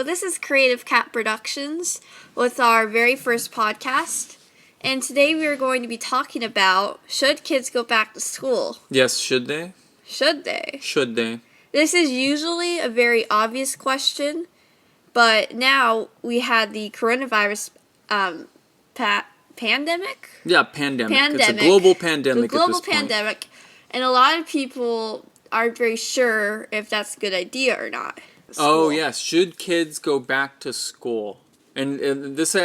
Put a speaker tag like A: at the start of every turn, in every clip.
A: this is Creative Cat Productions with our very first podcast. And today we are going to be talking about, should kids go back to school?
B: Yes, should they?
A: Should they?
B: Should they?
A: This is usually a very obvious question, but now we had the coronavirus pandemic?
B: Yeah, pandemic. It's a global pandemic.
A: The global pandemic. And a lot of people aren't very sure if that's a good idea or not.
B: Oh, yes. Should kids go back to school? And this,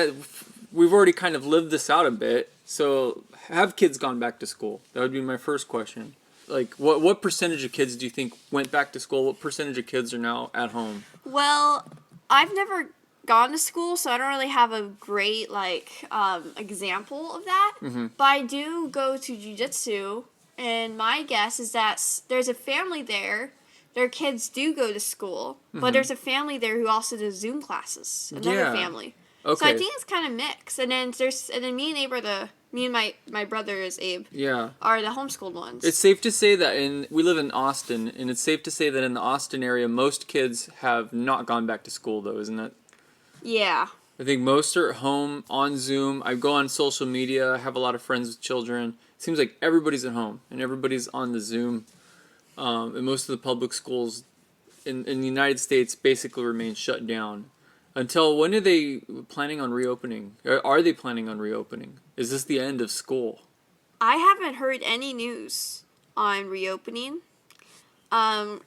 B: we've already kind of lived this out a bit. So, have kids gone back to school? That would be my first question. Like, what percentage of kids do you think went back to school? What percentage of kids are now at home?
A: Well, I've never gone to school, so I don't really have a great, example of that.
B: Mm-hmm.
A: But I do go to jiu-jitsu, and my guess is that there's a family there. Their kids do go to school, but there's a family there who also does Zoom classes. Another family.
B: Okay.
A: So I think it's kind of mixed. And then me and my brother is Abe.
B: Yeah.
A: Are the homeschooled ones.
B: It's safe to say that we live in Austin, and it's safe to say that in the Austin area, most kids have not gone back to school, though, isn't it?
A: Yeah.
B: I think most are at home on Zoom. I go on social media. I have a lot of friends with children. It seems like everybody's at home, and everybody's on the Zoom. And most of the public schools in the United States basically remain shut down. Until when are they planning on reopening? Are they planning on reopening? Is this the end of school?
A: I haven't heard any news on reopening. The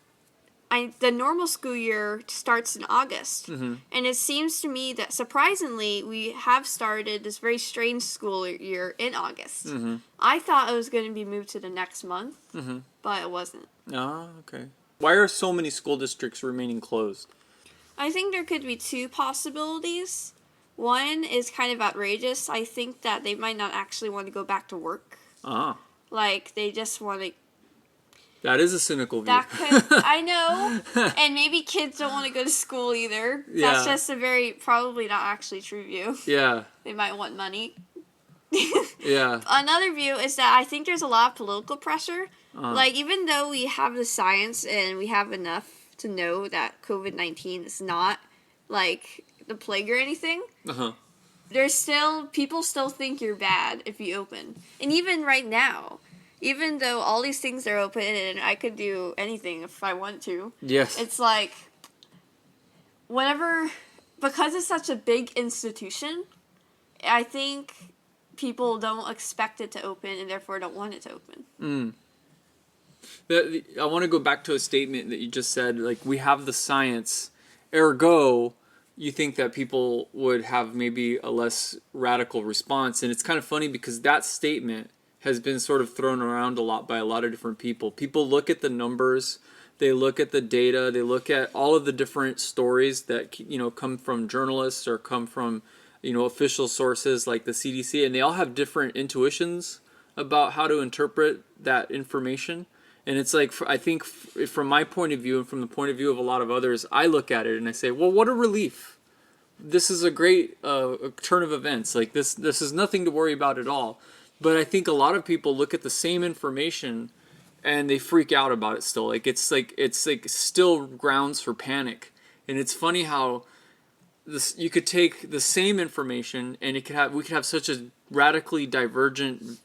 A: normal school year starts in August.
B: Mm-hmm.
A: And it seems to me that surprisingly, we have started this very strange school year in August.
B: Mm-hmm.
A: I thought it was going to be moved to the next month,
B: Mm-hmm.
A: but it wasn't.
B: Ah, okay. Why are so many school districts remaining closed?
A: I think there could be two possibilities. One is kind of outrageous. I think that they might not actually want to go back to work.
B: Ah.
A: Like, they just want to...
B: That is a cynical view.
A: That could... I know. And maybe kids don't want to go to school either.
B: Yeah.
A: That's just a very... Probably not actually true view.
B: Yeah.
A: They might want money.
B: Yeah.
A: Another view is that I think there's a lot of political pressure. Like, even though we have the science and we have enough to know that COVID-19 is not, like, the plague or anything, people still think you're bad if you open. And even right now, even though all these things are open and I could do anything if I want to,
B: yes,
A: it's like, because it's such a big institution, I think people don't expect it to open and therefore don't want it to open.
B: I want to go back to a statement that you just said, like, we have the science, ergo, you think that people would have maybe a less radical response. And it's kind of funny because that statement has been sort of thrown around a lot by a lot of different people. People look at the numbers, they look at the data, they look at all of the different stories that, come from journalists or come from, official sources like the CDC, and they all have different intuitions about how to interpret that information. And it's like, I think from my point of view and from the point of view of a lot of others, I look at it and I say, well, what a relief. This is a great turn of events. Like, this is nothing to worry about at all. But I think a lot of people look at the same information and they freak out about it still. It's still grounds for panic. And it's funny how you could take the same information and we could have such a radically divergent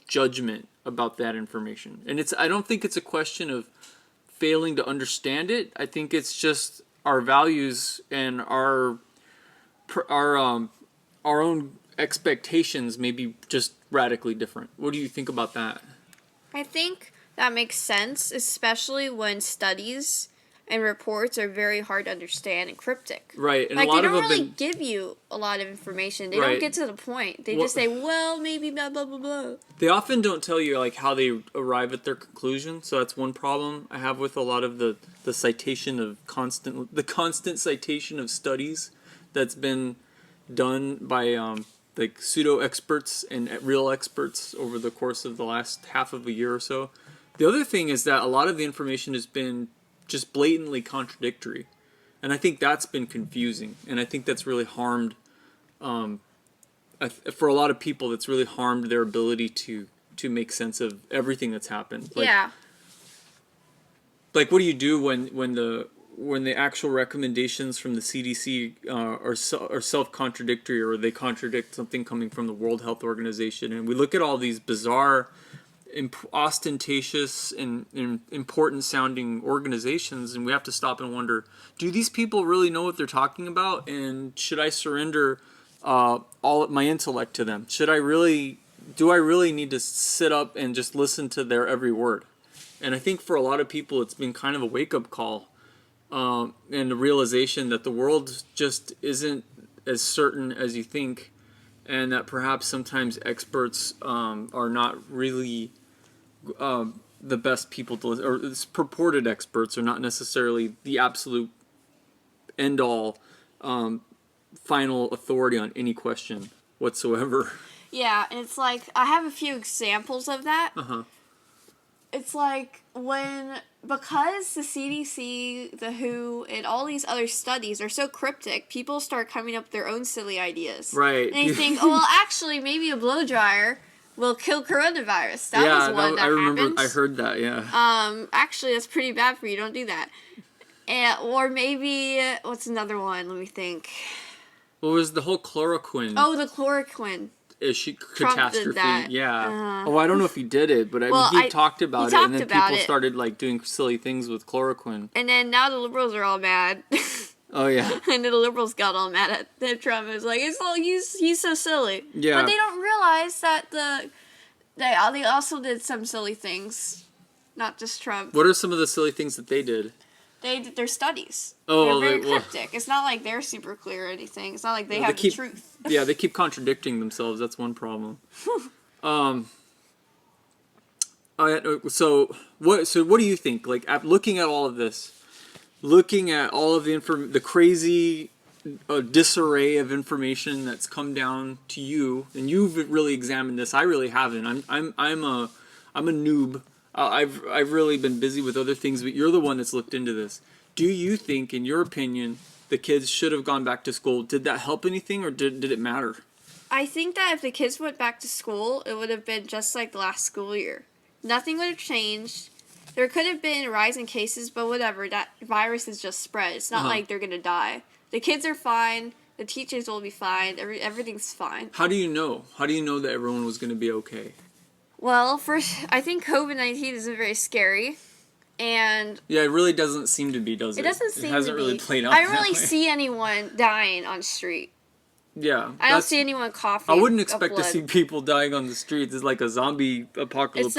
B: judgment about that information. And I don't think it's a question of failing to understand it. I think it's just our values and our own expectations may be just radically different. What do you think about that?
A: I think that makes sense, especially when studies and reports are very hard to understand and cryptic.
B: Right, and
A: like,
B: a lot
A: they
B: of
A: don't
B: them
A: really give you a lot of information. They don't get to the point. They just say, well, maybe blah, blah, blah, blah.
B: They often don't tell you, how they arrive at their conclusion, so that's one problem I have with a lot of the citation of constant citation of studies that's been done by pseudo-experts and real experts over the course of the last half of a year or so. The other thing is that a lot of the information has been just blatantly contradictory. And I think that's been confusing. And I think that's really harmed, for a lot of people, that's really harmed their ability to make sense of everything that's happened.
A: Yeah.
B: Like, what do you do when when the actual recommendations from the CDC are self-contradictory, or they contradict something coming from the World Health Organization. And we look at all these bizarre, ostentatious and important sounding organizations, and we have to stop and wonder, do these people really know what they're talking about? And should I surrender all of my intellect to them? Do I really need to sit up and just listen to their every word? And I think for a lot of people, it's been kind of a wake-up call, and the realization that the world just isn't as certain as you think, and that perhaps sometimes experts are not really the best people to listen, or purported experts are not necessarily the absolute end-all final authority on any question whatsoever.
A: Yeah, and it's like, I have a few examples of that. It's like because the CDC, the WHO, and all these other studies are so cryptic, people start coming up with their own silly ideas.
B: Right.
A: And you think, oh, well, actually, maybe a blow dryer will kill coronavirus. That was one that
B: I remember.
A: happened.
B: I heard that. Yeah.
A: Actually, that's pretty bad for you. Don't do that. Or maybe, what's another one? Let me think.
B: What was the whole chloroquine?
A: Oh, the chloroquine.
B: Catastrophe.
A: Did that.
B: Yeah. I don't know if he did it, but he talked about it, and then people started like doing silly things with chloroquine.
A: And then now the liberals are all mad.
B: Oh yeah.
A: And then the liberals got all mad at Trump. It was like, he's so silly.
B: Yeah.
A: But they don't realize that they also did some silly things, not just Trump.
B: What are some of the silly things that they did?
A: They did their studies.
B: Oh,
A: they're very cryptic. It's not like they're super clear or anything. It's not like they have the truth.
B: Yeah, they keep contradicting themselves. That's one problem. So what do you think? Like, looking at all of this, looking at all of the crazy disarray of information that's come down to you, and you've really examined this. I really haven't. I'm a noob. I've really been busy with other things, but you're the one that's looked into this. Do you think, in your opinion, the kids should have gone back to school? Did that help anything, or did it matter?
A: I think that if the kids went back to school, it would have been just like the last school year. Nothing would have changed. There could have been a rise in cases, but whatever. That virus has just spread. It's not like they're going to die. The kids are fine. The teachers will be fine. Everything's fine.
B: How do you know? How do you know that everyone was going to be okay?
A: Well, first, I think COVID-19 isn't very scary, and
B: yeah, it really doesn't seem to be, does it?
A: It doesn't seem to be.
B: It hasn't really played out.
A: I don't really see anyone dying on the street.
B: Yeah,
A: I don't see anyone coughing.
B: I wouldn't expect to see people dying on the streets. It's like a zombie apocalypse.
A: It's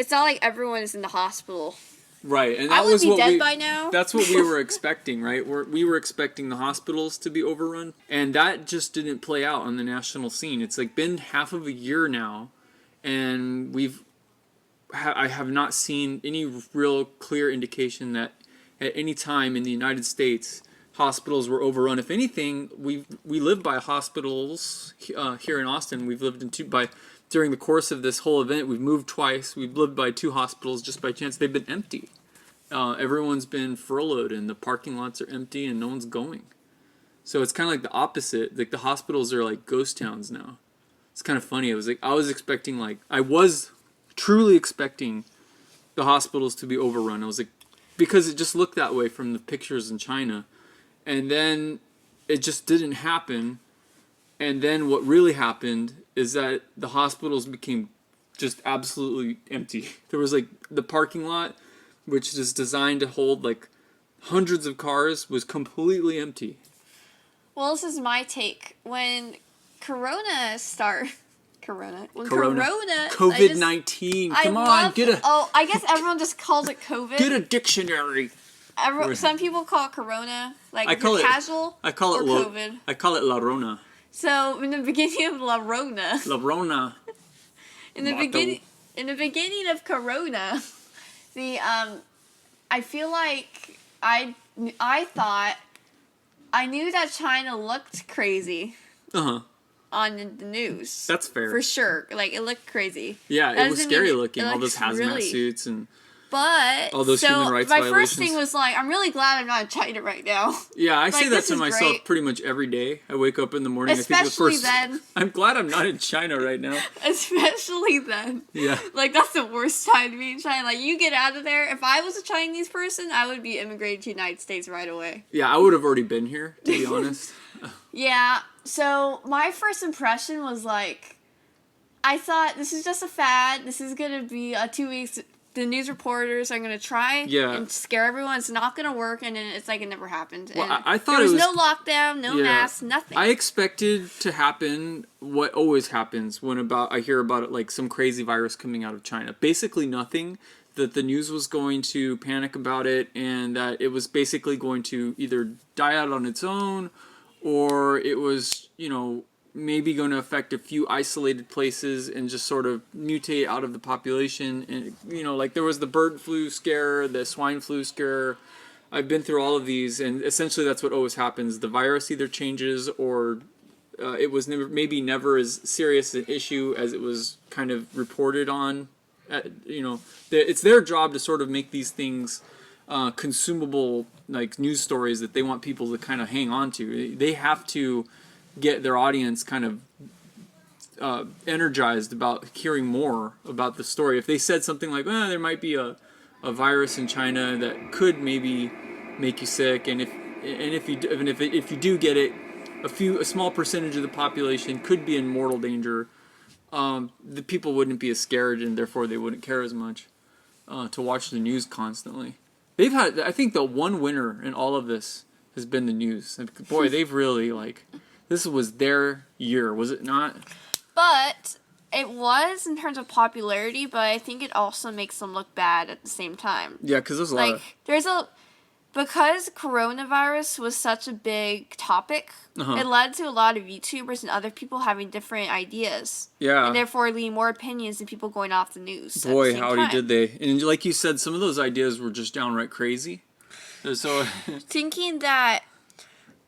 A: not like everyone is in the hospital.
B: Right, and
A: I would be dead by now.
B: That's what we were expecting, right? We were expecting the hospitals to be overrun, and that just didn't play out on the national scene. It's like been half of a year now. And I have not seen any real clear indication that at any time in the United States hospitals were overrun. If anything, we live by hospitals here in Austin. We've lived in during the course of this whole event. We've moved twice. We've lived by 2 hospitals just by chance. They've been empty. Everyone's been furloughed, and the parking lots are empty, and no one's going. So it's kind of like the opposite. Like the hospitals are like ghost towns now. It's kind of funny. I was truly expecting the hospitals to be overrun. I was like, because it just looked that way from the pictures in China. And then it just didn't happen. And then what really happened is that the hospitals became just absolutely empty. There was like the parking lot, which is designed to hold like hundreds of cars, was completely empty.
A: Well, this is my take. When COVID-19.
B: Come on, get a...
A: Oh, I guess everyone just calls it COVID.
B: Get a dictionary.
A: Some people call it Corona, like casual.
B: I call it
A: COVID.
B: I call it La Rona.
A: So in the beginning of La Rona. in the beginning of Corona, I feel like I knew that China looked crazy. On the news.
B: That's fair.
A: For sure. Like, it looked crazy.
B: Yeah, it was scary looking. All those hazmat suits and...
A: But
B: all those human rights
A: my
B: violations.
A: first thing was like, I'm really glad I'm not in China right now.
B: Yeah, I
A: like,
B: say that to myself
A: great.
B: pretty much every day. I wake up in the morning.
A: Especially
B: I think
A: then.
B: I'm glad I'm not in China right now.
A: Especially then.
B: Yeah.
A: Like, that's the worst time to be in China. Like, you get out of there. If I was a Chinese person, I would be immigrating to the United States right away.
B: Yeah, I would have already been here, to be honest.
A: Yeah, so my first impression was like, I thought this is just a fad. This is going to be 2 weeks. The news reporters are going to try and scare everyone. It's not going to work, and then it's like it never happened.
B: Well,
A: and
B: I thought
A: there was
B: it was
A: no lockdown, no masks, nothing.
B: I expected to happen what always happens when I hear about it, like some crazy virus coming out of China. Basically nothing. That the news was going to panic about it, and that it was basically going to either die out on its own, or it was, maybe going to affect a few isolated places and just sort of mutate out of the population. And, like there was the bird flu scare, the swine flu scare. I've been through all of these, and essentially that's what always happens. The virus either changes, or it was never as serious an issue as it was kind of reported on. It's their job to sort of make these things consumable, like news stories that they want people to kind of hang on to. They have to get their audience kind of energized about hearing more about the story. If they said something like, there might be a virus in China that could maybe make you sick, and if you do get it, a small percentage of the population could be in mortal danger, the people wouldn't be as scared, and therefore they wouldn't care as much to watch the news constantly. I think the one winner in all of this has been the news. Boy, they've really this was their year, was it not? But
A: it was in terms of popularity, but I think it also makes them look bad at the same time.
B: Yeah, because there's a lot
A: because coronavirus was such a big topic, it led to a lot of YouTubers and other people having different ideas.
B: Yeah.
A: And therefore leading more opinions than people going off the news.
B: Boy, howdy did they. And like you said, some of those ideas were just downright crazy. So
A: thinking that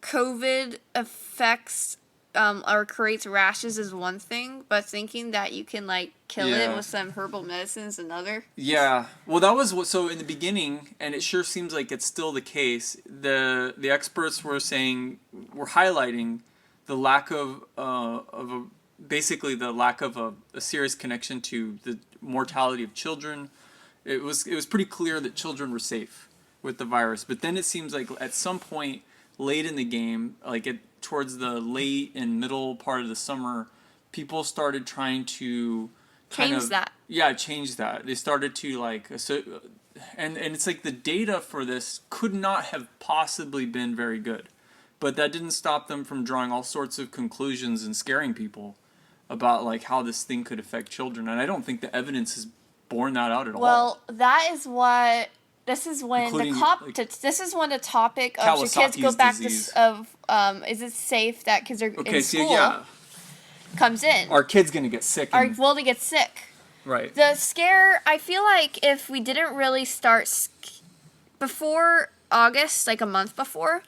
A: COVID affects or creates rashes is one thing, but thinking that you can kill it with some herbal medicine is another.
B: Yeah, well, that was so in the beginning, and it sure seems like it's still the case. The experts were highlighting the lack of basically the lack of a serious connection to the mortality of children. It was pretty clear that children were safe with the virus, but then it seems like at some point late in the game, towards the late and middle part of the summer, people started trying to change that. Yeah, change that. They started to and it's like the data for this could not have possibly been very good, but that didn't stop them from drawing all sorts of conclusions and scaring people about how this thing could affect children. And I don't think the evidence has borne that out at all.
A: Well, that is what. This is when this is when the topic of should kids go back is it safe that kids are in school comes in.
B: Are kids gonna get sick?
A: Will they get sick?
B: Right.
A: The scare. I feel like if we didn't really start before August, a month before,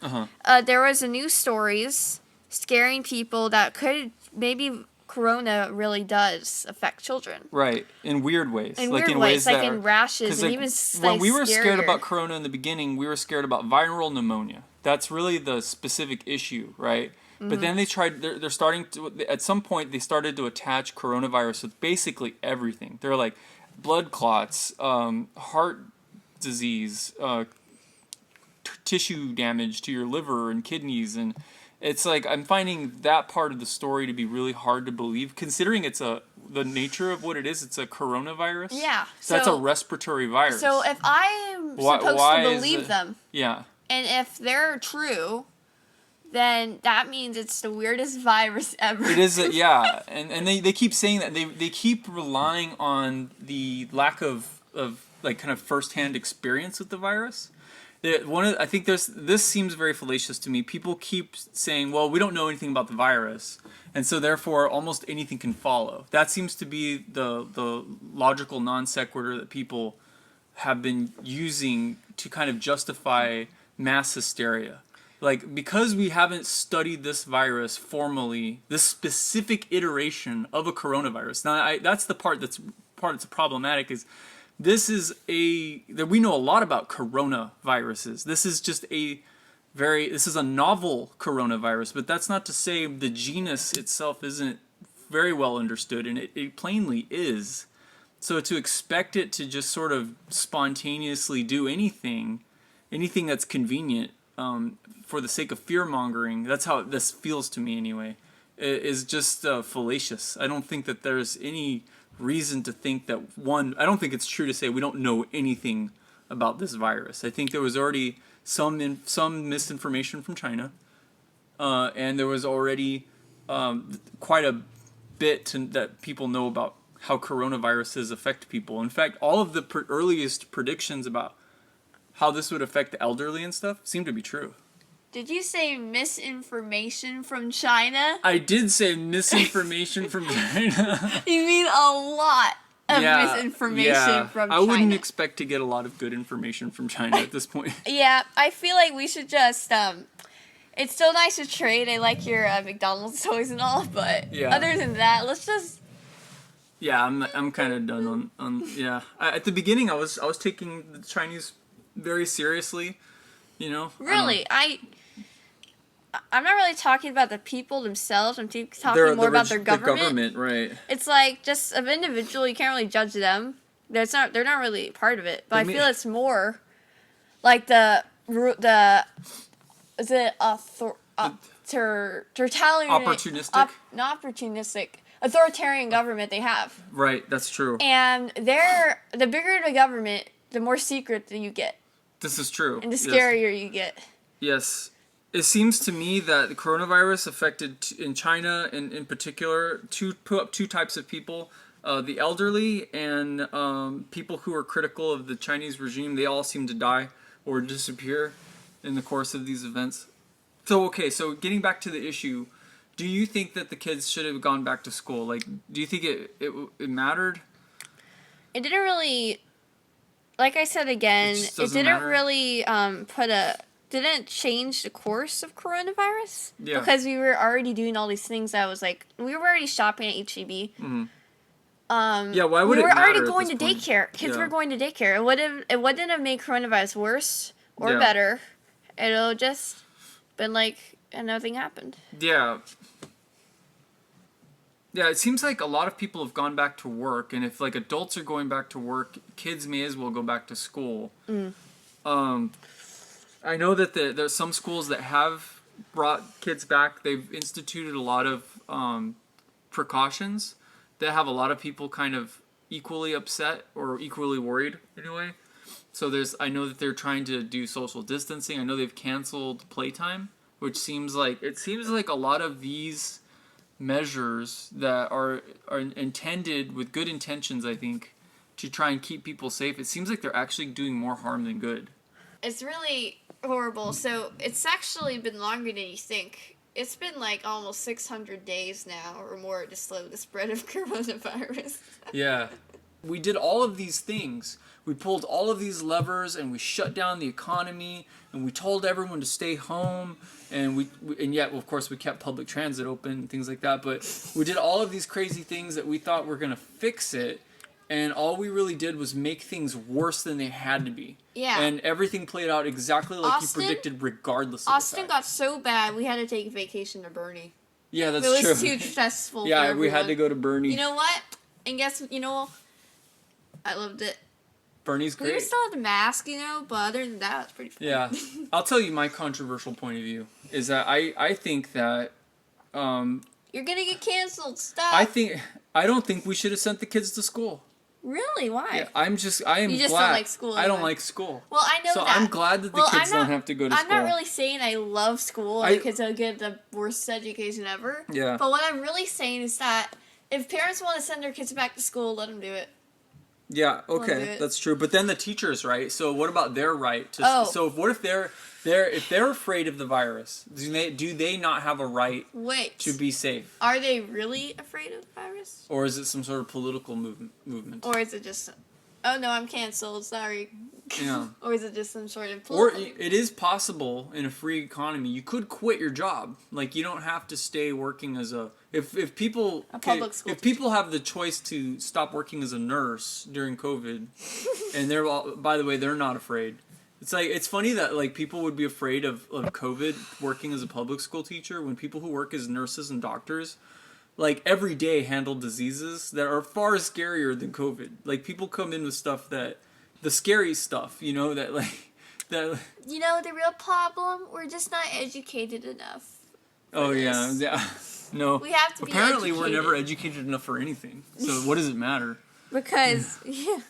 A: there was news stories scaring people that could maybe. Corona really does affect children.
B: Right, in weird ways.
A: In ways, in rashes, and even
B: when we were scared
A: scarier.
B: about Corona in the beginning, we were scared about viral pneumonia. That's really the specific issue, right? Mm-hmm. But then they're starting to, at some point, they started to attach coronavirus with basically everything. They're like blood clots, heart disease, tissue damage to your liver and kidneys, and it's I'm finding that part of the story to be really hard to believe, considering it's the nature of what it is. It's a coronavirus.
A: Yeah.
B: So that's a respiratory virus.
A: So if I'm supposed to believe them,
B: yeah,
A: and if they're true, then that means it's the weirdest virus ever.
B: It is, yeah. And they keep saying that. They keep relying on the lack of kind of firsthand experience with the virus. I think this seems very fallacious to me. People keep saying, well, we don't know anything about the virus, and so therefore almost anything can follow. That seems to be the logical non sequitur that people have been using to kind of justify mass hysteria. Because we haven't studied this virus formally, this specific iteration of a coronavirus. Now, that's the part that's problematic is this is that we know a lot about coronaviruses. This is just this is a novel coronavirus, but that's not to say the genus itself isn't very well understood, and it plainly is. So to expect it to just sort of spontaneously do anything that's convenient for the sake of fear-mongering, that's how this feels to me anyway, is just fallacious. I don't think that there's any reason to think that I don't think it's true to say we don't know anything about this virus. I think there was already some misinformation from China, and there was already quite a bit that people know about how coronaviruses affect people. In fact, all of the earliest predictions about how this would affect the elderly and stuff seem to be true.
A: Did you say misinformation from China?
B: I did say misinformation from China.
A: You mean a lot of misinformation from China.
B: I wouldn't expect to get a lot of good information from China at this point.
A: Yeah, I feel like we should just it's still nice to trade. I like your McDonald's toys and all, but other than that, let's just.
B: Yeah, I'm kind of done on yeah. At the beginning, I was taking the Chinese very seriously, you know.
A: Really, I'm not really talking about the people themselves. I'm talking more about their government.
B: The government, right?
A: It's like just an individual. You can't really judge them. They're not really part of it. But I feel it's more like is it
B: opportunistic?
A: Not opportunistic. Authoritarian government they have.
B: Right, that's true.
A: And the bigger the government, the more secret that you get.
B: This is true.
A: And the scarier you get.
B: Yes. It seems to me that the coronavirus affected, in China in particular, two types of people. The elderly and people who are critical of the Chinese regime. They all seem to die or disappear in the course of these events. So getting back to the issue, do you think that the kids should have gone back to school? Like, do you think it mattered?
A: It didn't really, like I said again, it didn't really didn't change the course of coronavirus. Yeah. Because we were already doing all these things that was like, we were already shopping at HEB. Mm-hmm.
B: Why would it matter?
A: We were already going to daycare. Kids were going to daycare. It wouldn't have made coronavirus worse or better. It'll just been like, and nothing happened.
B: Yeah. Yeah, it seems like a lot of people have gone back to work, and if like adults are going back to work, kids may as well go back to school. Mm. I know that there's some schools that have brought kids back. They've instituted a lot of precautions that have a lot of people kind of equally upset or equally worried anyway. So I know that they're trying to do social distancing. I know they've canceled playtime, which seems like a lot of these measures that are intended with good intentions, I think, to try and keep people safe. It seems like they're actually doing more harm than good.
A: It's really horrible. So it's actually been longer than you think. It's been like almost 600 days now or more to slow the spread of coronavirus.
B: Yeah. We did all of these things. We pulled all of these levers and we shut down the economy and we told everyone to stay home and yet, of course, we kept public transit open and things like that. But we did all of these crazy things that we thought were going to fix it, and all we really did was make things worse than they had to be. Yeah. And everything played out exactly like you predicted, regardless of the fact.
A: Austin got so bad, we had to take a vacation to Bernie.
B: Yeah, that's true. It
A: was too stressful for everyone.
B: We had to go to Bernie.
A: You know what? And I loved it.
B: Bernie's great.
A: We still had the mask, but other than that, it's pretty fun.
B: Yeah. I'll tell you my controversial point of view is that I think that
A: you're gonna get canceled. Stop.
B: I don't think we should have sent the kids to school.
A: Really? Why?
B: Yeah, I am
A: you just
B: glad.
A: Don't like school.
B: I don't like school.
A: Well, I know
B: that.
A: So
B: I'm glad that the kids don't have to go to school.
A: I'm not really saying I love school because I'll get the worst education ever.
B: Yeah.
A: But what I'm really saying is that if parents want to send their kids back to school, let them do it.
B: Yeah, okay, that's true. But then the teachers, right? So what about their right to? So what if they're afraid of the virus? Do they not have a right to be safe?
A: Are they really afraid of the virus?
B: Or is it some sort of political movement?
A: Or is it just Oh no, I'm canceled. Sorry.
B: Yeah.
A: Or is it just some sort of
B: Or
A: political?
B: it is possible in a free economy. You could quit your job. Like you don't have to stay working as a if people
A: A public school
B: if people have the choice to stop working as a nurse during COVID, and they're all, by the way, they're not afraid. It's like it's funny that like people would be afraid of COVID working as a public school teacher when people who work as nurses and doctors like every day handle diseases that are far scarier than COVID. Like people come in with stuff that the scary stuff, you know, that like that.
A: You know the real problem? We're just not educated enough.
B: Oh yeah,
A: this.
B: yeah. No.
A: We have to be
B: Apparently, we're
A: educated.
B: never educated enough for anything. So what does it matter?
A: Because yeah.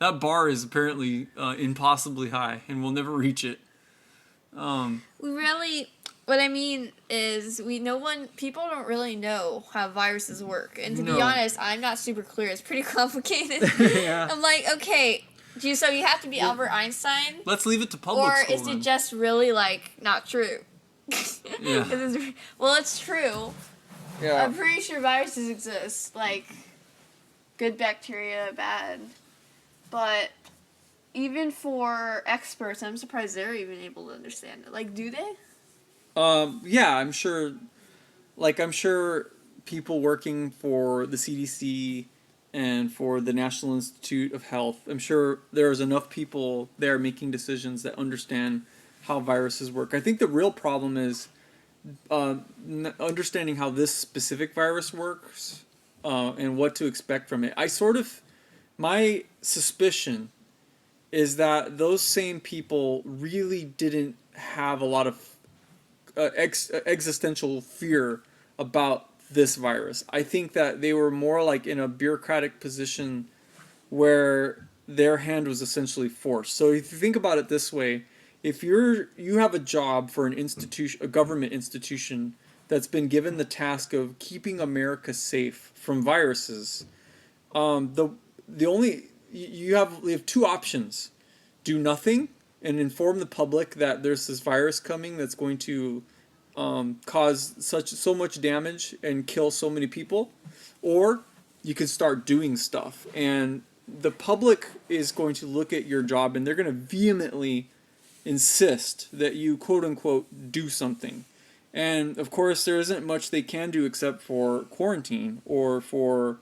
B: That bar is apparently impossibly high, and we'll never reach it.
A: We really, what I mean is, people don't really know how viruses work. And to be honest, I'm not super clear. It's pretty complicated.
B: Yeah.
A: I'm like, okay, so you have to be Albert Einstein?
B: Let's leave it to public school.
A: Or is it just really, like, not true?
B: Yeah.
A: Well, it's true.
B: Yeah.
A: I'm pretty sure viruses exist. Like, good bacteria, bad. But even for experts, I'm surprised they're even able to understand it. Like, do they?
B: Yeah, I'm sure. Like, I'm sure people working for the CDC and for the National Institute of Health, I'm sure there's enough people there making decisions that understand how viruses work. I think the real problem is understanding how this specific virus works and what to expect from it. My suspicion is that those same people really didn't have a lot of existential fear about this virus. I think that they were more like in a bureaucratic position where their hand was essentially forced. So if you think about it this way, if you have a job for an institution, a government institution that's been given the task of keeping America safe from viruses, you have two options: do nothing and inform the public that there's this virus coming that's going to cause so much damage and kill so many people, or you can start doing stuff. And the public is going to look at your job and they're going to vehemently insist that you quote unquote do something. And of course, there isn't much they can do except for quarantine or for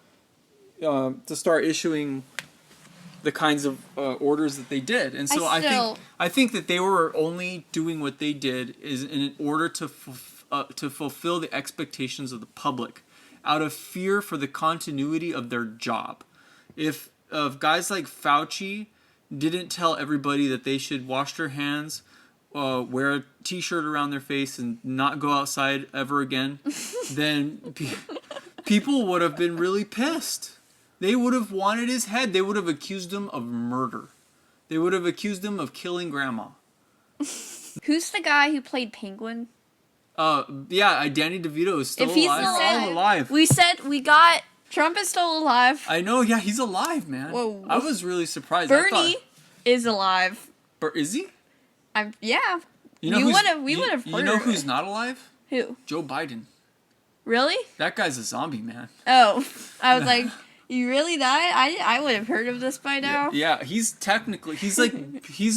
B: to start issuing the kinds of orders that they did. And so I think that they were only doing what they did is in order to fulfill the expectations of the public out of fear for the continuity of their job. If guys like Fauci didn't tell everybody that they should wash their hands, wear a t-shirt around their face, and not go outside ever again, then people would have been really pissed. They would have wanted his head. They would have accused him of murder. They would have accused him of killing grandma.
A: Who's the guy who played Penguin?
B: Yeah, Danny DeVito is still
A: if he's
B: alive.
A: alive. We said Trump is still alive.
B: I know, yeah, he's alive, man.
A: Whoa.
B: I was really surprised.
A: Bernie is alive.
B: Is he?
A: Yeah.
B: We would have heard. You know who's not alive?
A: Who?
B: Joe Biden.
A: Really?
B: That guy's a zombie, man.
A: Oh, I was like, you really died? I would have heard of this by now.
B: Yeah, he's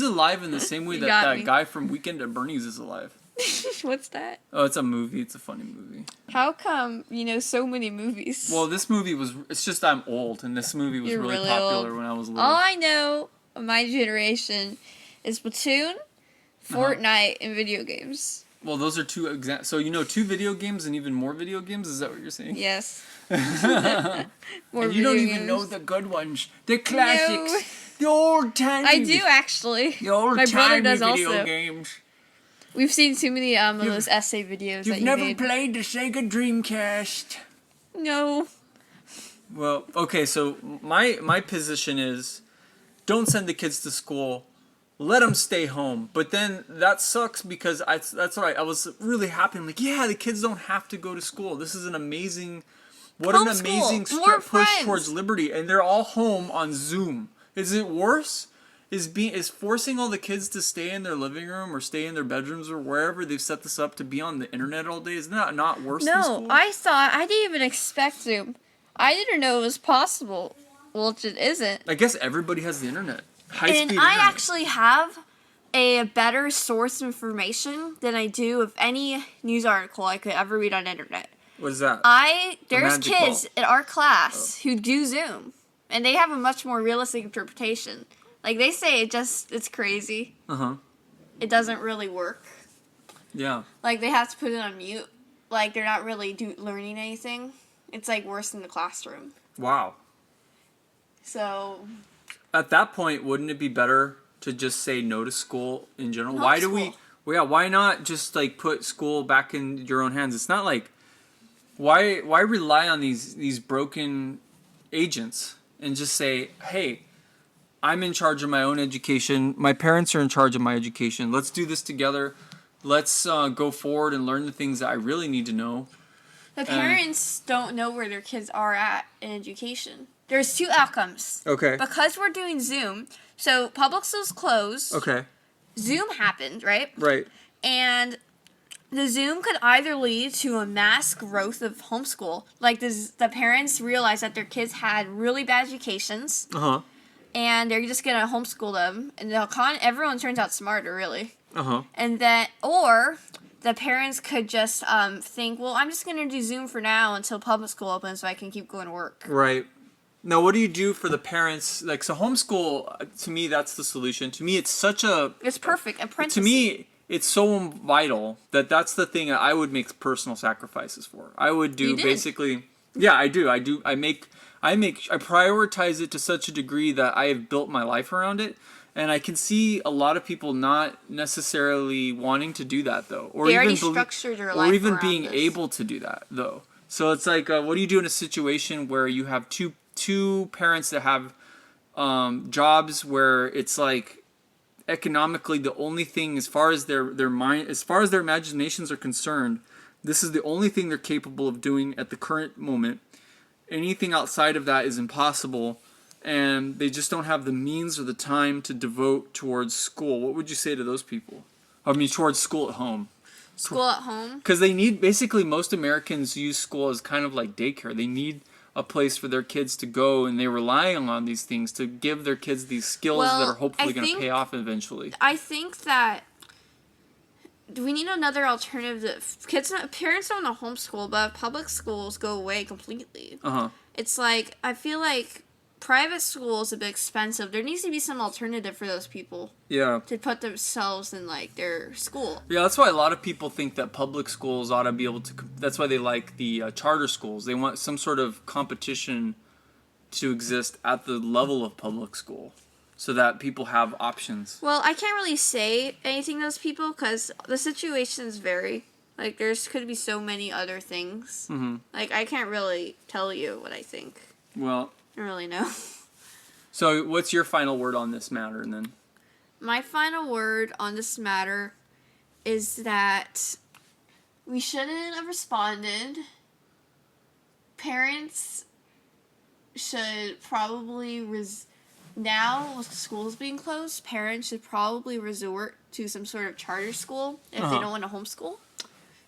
B: alive in the same way that guy from Weekend at Bernie's is alive.
A: What's that?
B: Oh, it's a movie. It's a funny movie.
A: How come you know so many movies?
B: Well, this movie it's just I'm old, and this movie was really popular when I was little.
A: All I know of my generation is Splatoon, Fortnite, and video games.
B: Well, those are two so you know 2 video games and even more video games? Is that what you're saying?
A: Yes.
B: More and you don't even know the good ones. The classics. No. The old tiny
A: I do actually.
B: The old
A: my brother does
B: video
A: also.
B: games.
A: We've seen too many of those essay videos that you
B: never played the Sega Dreamcast.
A: No.
B: Well, okay, so my position is don't send the kids to school. Let them stay home. But then that sucks because that's all right. I was really happy. I'm like, yeah, the kids don't have to go to school. This is an amazing push towards liberty. And they're all home on Zoom. Is it worse? Is forcing all the kids to stay in their living room or stay in their bedrooms or wherever they've set this up to be on the internet all day, is that not worse than school?
A: No, I didn't even expect Zoom. I didn't know it was possible. which it isn't.
B: I guess everybody has the internet. High-speed
A: And
B: internet.
A: I actually have a better source of information than I do of any news article I could ever read on the internet.
B: What is that?
A: There's
B: magic
A: kids
B: ball.
A: in our class who do Zoom, and they have a much more realistic interpretation. Like, they say it's crazy.
B: Uh-huh.
A: It doesn't really work.
B: Yeah.
A: Like, they have to put it on mute. Like, they're not really learning anything. It's, like, worse than the classroom.
B: Wow.
A: So...
B: At that point, wouldn't it be better to just say no to school in general?
A: Homeschool.
B: Why do we... Well, yeah, why not just, like, put school back in your own hands? It's not like... Why rely on these broken agents and just say, hey, I'm in charge of my own education. My parents are in charge of my education. Let's do this together. Let's go forward and learn the things that I really need to know.
A: The parents don't know where their kids are at in education. There's two outcomes.
B: Okay.
A: Because we're doing Zoom, so public schools closed.
B: Okay.
A: Zoom happened, right?
B: Right.
A: And the Zoom could either lead to a mass growth of homeschool. Like, the parents realized that their kids had really bad educations.
B: Uh-huh.
A: And they're just going to homeschool them. And everyone turns out smarter, really.
B: Uh-huh.
A: And then, or the parents could just think, well, I'm just going to do Zoom for now until public school opens so I can keep going to work.
B: Right. Now, what do you do for the parents? Like, so homeschool, to me, that's the solution. To me, it's such a...
A: It's perfect. Apprentice.
B: To me, it's so vital that's the thing that I would make personal sacrifices for. I would do basically... Yeah, I do. I prioritize it to such a degree that I have built my life around it. And I can see a lot of people not necessarily wanting to do that, though. Or
A: they
B: even
A: already structured their life
B: or even
A: around
B: being
A: this.
B: able to do that, though. So it's like, what do you do in a situation where you have two parents that have jobs where it's like economically the only thing, as far as their mind, as far as their imaginations are concerned, this is the only thing they're capable of doing at the current moment. Anything outside of that is impossible, and they just don't have the means or the time to devote towards school. What would you say to those people? I mean, towards school at home.
A: School at home?
B: Because they need, basically most Americans use school as kind of like daycare. They need a place for their kids to go, and they're relying on these things to give their kids these skills that are hopefully going to pay off eventually.
A: I think that we need another alternative. Parents don't want to homeschool, but public schools go away completely.
B: Uh-huh.
A: It's like, I feel like private school is a bit expensive. There needs to be some alternative for those people.
B: Yeah.
A: To put themselves in, like, their school.
B: Yeah, that's why a lot of people think that public schools ought to be able to... That's why they like the charter schools. They want some sort of competition to exist at the level of public school so that people have options.
A: Well, I can't really say anything to those people because the situations vary. Like, could be so many other things.
B: Mm-hmm.
A: Like, I can't really tell you what I think.
B: Well...
A: I don't really know.
B: So, what's your final word on this matter, then?
A: My final word on this matter is that we shouldn't have responded. Parents should probably... Now, with schools being closed, parents should probably resort to some sort of charter school if they don't want to homeschool.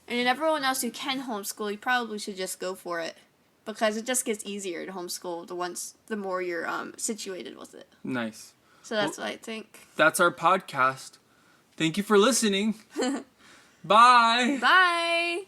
A: And then everyone else who can homeschool, you probably should just go for it. Because it just gets easier to homeschool the more you're situated with it.
B: Nice.
A: So that's what I think.
B: That's our podcast. Thank you for listening. Bye.
A: Bye.